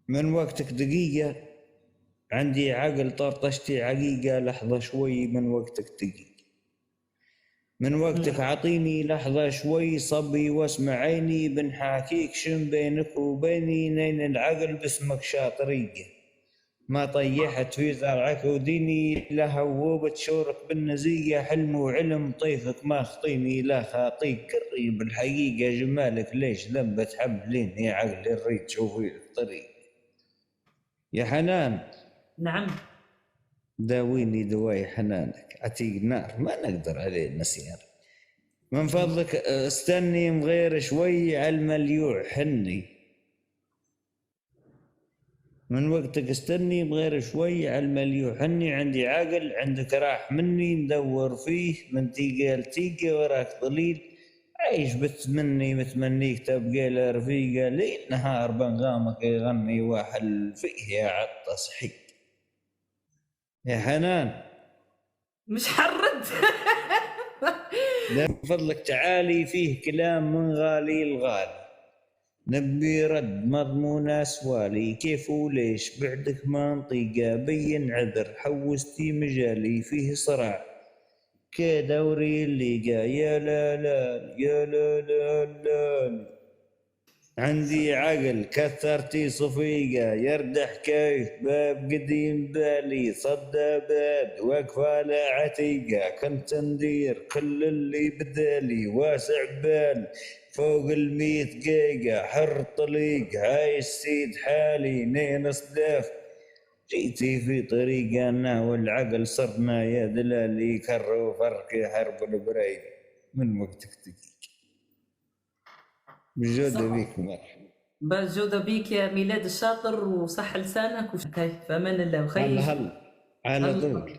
من وقتك دقيقة، عندي عقل طرطشتي عقيقة، لحظة شوي من وقتك دقيقة. من وقتك عطيني لحظة شوي صبي واسمع عيني، بنحاكيك شن بينك وبيني، نين العقل باسمك شاطرية. ما طيحت في زرعك وديني، لا هوبت شورك بالنزية، حلم وعلم طيفك ما خطيني، لا خاطيك قريب الحقيقة، جمالك ليش ذنبة حبلين يا عقلي الريت شوفي الطريق. يا حنان، نعم. داويني دواي حنانك، عتيق نار ما نقدر عليه النسيان. من فضلك استني مغير شوي على المليوع حني. من وقتك استني بغير شوي على المليوع حني، عندي عقل عندك راح مني، ندور فيه من تيقى لتيقى وراك ضليل، عايش بتمني متمنيك تبقى لرفيقة، ليل نهار بنغامك يغني واحل فيه يا عطس حي. يا حنان مش حرد. من فضلك تعالي، فيه كلام من غالي الغالي، نبي رد مضمون اسوالي، كيف وليش بعدك ما نطيقه، بين عذر حوستي مجالي، فيه صراع كدوري الليقا، يا لا لا يا لا لا لا. عندي عقل كثرتي صفيقة، يردح كيف باب قديم بالي، صدى باب وقفة لا عتيقة، كنت ندير كل اللي بدالي، واسع بال فوق 100 جيجا، حر طليق عايش سيد حالي، نين صداف جيتي في طريقنا، والعقل صرنا يا دلالي، كروا فرقي حرب البريد. من وقتك دقيق بجودة بيك مرحبا. بجودة بيك يا ميلاد الشاطر، وصح لسانك، وفي امان الله وخيش. هلا على طول.